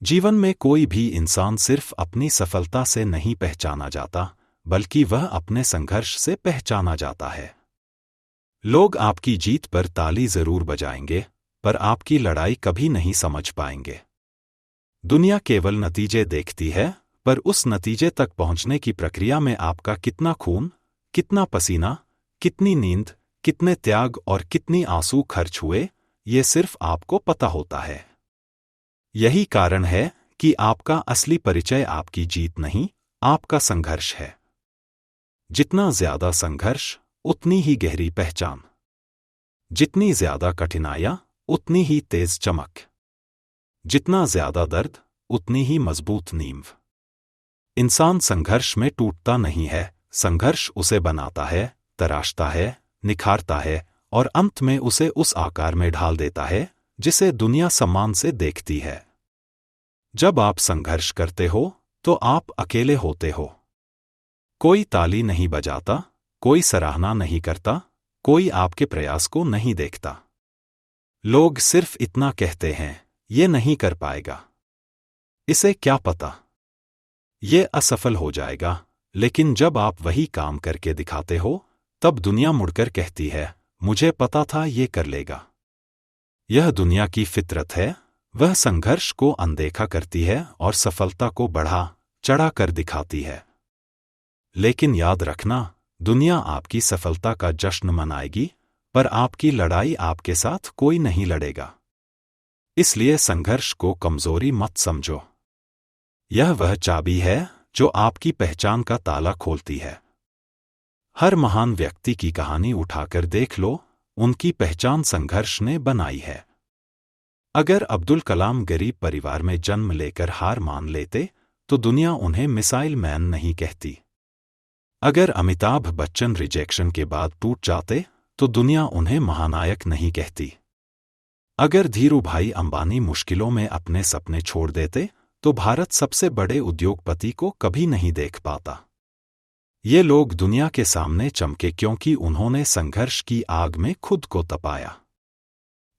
जीवन में कोई भी इंसान सिर्फ अपनी सफलता से नहीं पहचाना जाता, बल्कि वह अपने संघर्ष से पहचाना जाता है। लोग आपकी जीत पर ताली जरूर बजाएंगे, पर आपकी लड़ाई कभी नहीं समझ पाएंगे। दुनिया केवल नतीजे देखती है, पर उस नतीजे तक पहुंचने की प्रक्रिया में आपका कितना खून, कितना पसीना, कितनी नींद, कितने त्याग और कितनी आंसू खर्च हुए, ये सिर्फ आपको पता होता है। यही कारण है कि आपका असली परिचय आपकी जीत नहीं, आपका संघर्ष है। जितना ज्यादा संघर्ष, उतनी ही गहरी पहचान। जितनी ज्यादा कठिनाइयां, उतनी ही तेज चमक। जितना ज्यादा दर्द, उतनी ही मजबूत नींव। इंसान संघर्ष में टूटता नहीं है, संघर्ष उसे बनाता है, तराशता है, निखारता है और अंत में उसे उस आकार में ढाल देता है जिसे दुनिया सम्मान से देखती है। जब आप संघर्ष करते हो तो आप अकेले होते हो। कोई ताली नहीं बजाता, कोई सराहना नहीं करता, कोई आपके प्रयास को नहीं देखता। लोग सिर्फ इतना कहते हैं, ये नहीं कर पाएगा, इसे क्या पता, ये असफल हो जाएगा। लेकिन जब आप वही काम करके दिखाते हो, तब दुनिया मुड़कर कहती है, मुझे पता था ये कर लेगा। यह दुनिया की फितरत है, वह संघर्ष को अनदेखा करती है और सफलता को बढ़ा चढ़ा कर दिखाती है। लेकिन याद रखना, दुनिया आपकी सफलता का जश्न मनाएगी, पर आपकी लड़ाई आपके साथ कोई नहीं लड़ेगा। इसलिए संघर्ष को कमजोरी मत समझो। यह वह चाबी है जो आपकी पहचान का ताला खोलती है। हर महान व्यक्ति की कहानी उठाकर देख लो, उनकी पहचान संघर्ष ने बनाई है। अगर अब्दुल कलाम गरीब परिवार में जन्म लेकर हार मान लेते, तो दुनिया उन्हें मिसाइल मैन नहीं कहती। अगर अमिताभ बच्चन रिजेक्शन के बाद टूट जाते, तो दुनिया उन्हें महानायक नहीं कहती। अगर धीरूभाई अंबानी मुश्किलों में अपने सपने छोड़ देते, तो भारत सबसे बड़े उद्योगपति को कभी नहीं देख पाता। ये लोग दुनिया के सामने चमके क्योंकि उन्होंने संघर्ष की आग में खुद को तपाया।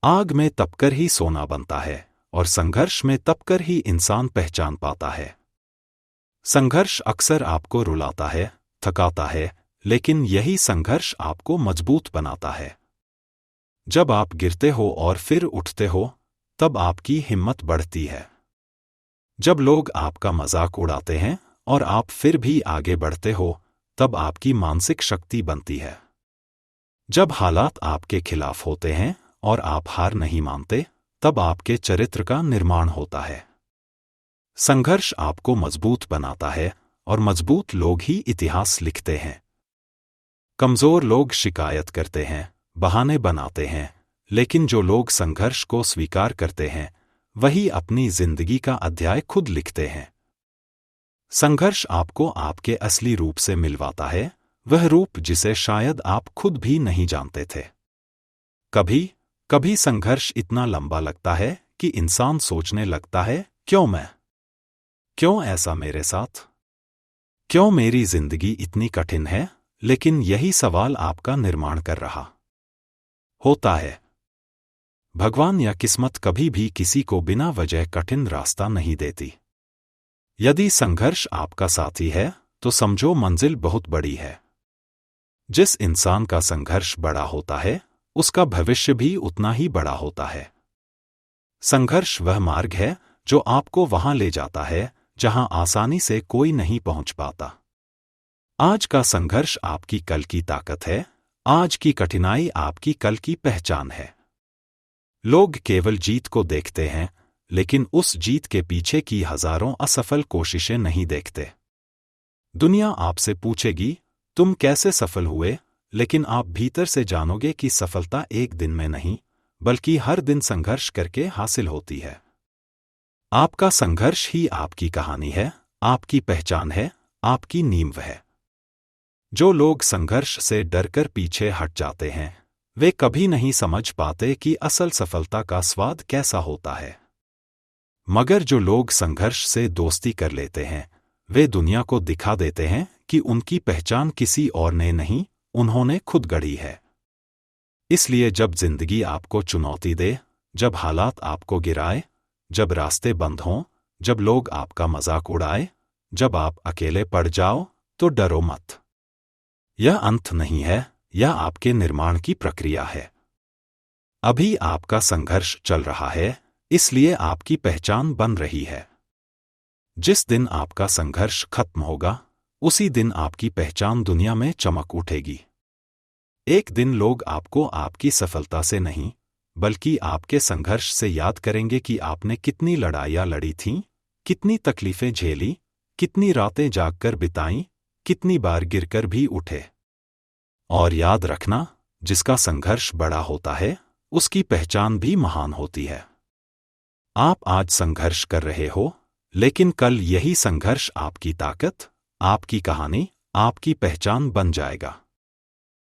आग में तपकर ही सोना बनता है और संघर्ष में तपकर ही इंसान पहचान पाता है। संघर्ष अक्सर आपको रुलाता है, थकाता है, लेकिन यही संघर्ष आपको मजबूत बनाता है। जब आप गिरते हो और फिर उठते हो, तब आपकी हिम्मत बढ़ती है। जब लोग आपका मजाक उड़ाते हैं और आप फिर भी आगे बढ़ते हो, तब आपकी मानसिक शक्ति बनती है। जब हालात आपके खिलाफ होते हैं और आप हार नहीं मानते, तब आपके चरित्र का निर्माण होता है। संघर्ष आपको मजबूत बनाता है और मजबूत लोग ही इतिहास लिखते हैं। कमजोर लोग शिकायत करते हैं, बहाने बनाते हैं, लेकिन जो लोग संघर्ष को स्वीकार करते हैं, वही अपनी जिंदगी का अध्याय खुद लिखते हैं। संघर्ष आपको आपके असली रूप से मिलवाता है, वह रूप जिसे शायद आप खुद भी नहीं जानते थे। कभी कभी संघर्ष इतना लंबा लगता है कि इंसान सोचने लगता है, क्यों मैं? क्यों ऐसा मेरे साथ? क्यों मेरी जिंदगी इतनी कठिन है? लेकिन यही सवाल आपका निर्माण कर रहा होता है। भगवान या किस्मत कभी भी किसी को बिना वजह कठिन रास्ता नहीं देती। यदि संघर्ष आपका साथी है, तो समझो मंजिल बहुत बड़ी है। जिस इंसान का संघर्ष बड़ा होता है, उसका भविष्य भी उतना ही बड़ा होता है। संघर्ष वह मार्ग है जो आपको वहां ले जाता है जहां आसानी से कोई नहीं पहुंच पाता। आज का संघर्ष आपकी कल की ताकत है, आज की कठिनाई आपकी कल की पहचान है। लोग केवल जीत को देखते हैं, लेकिन उस जीत के पीछे की हजारों असफल कोशिशें नहीं देखते। दुनिया आपसे पूछेगी, तुम कैसे सफल हुए? लेकिन आप भीतर से जानोगे कि सफलता एक दिन में नहीं, बल्कि हर दिन संघर्ष करके हासिल होती है। आपका संघर्ष ही आपकी कहानी है, आपकी पहचान है, आपकी नींव है। जो लोग संघर्ष से डरकर पीछे हट जाते हैं, वे कभी नहीं समझ पाते कि असल सफलता का स्वाद कैसा होता है। मगर जो लोग संघर्ष से दोस्ती कर लेते हैं, वे दुनिया को दिखा देते हैं कि उनकी पहचान किसी और ने नहीं, उन्होंने खुद गढ़ी है। इसलिए जब जिंदगी आपको चुनौती दे, जब हालात आपको गिराए, जब रास्ते बंद हों, जब लोग आपका मजाक उड़ाए, जब आप अकेले पड़ जाओ, तो डरो मत। यह अंत नहीं है, यह आपके निर्माण की प्रक्रिया है। अभी आपका संघर्ष चल रहा है, इसलिए आपकी पहचान बन रही है। जिस दिन आपका संघर्ष खत्म होगा, उसी दिन आपकी पहचान दुनिया में चमक उठेगी। एक दिन लोग आपको आपकी सफलता से नहीं, बल्कि आपके संघर्ष से याद करेंगे कि आपने कितनी लड़ाइयाँ लड़ी थीं, कितनी तकलीफें झेली, कितनी रातें जागकर बिताईं, कितनी बार गिरकर भी उठे। और याद रखना, जिसका संघर्ष बड़ा होता है, उसकी पहचान भी महान होती है। आप आज संघर्ष कर रहे हो, लेकिन कल यही संघर्ष आपकी ताकत, आपकी कहानी, आपकी पहचान बन जाएगा।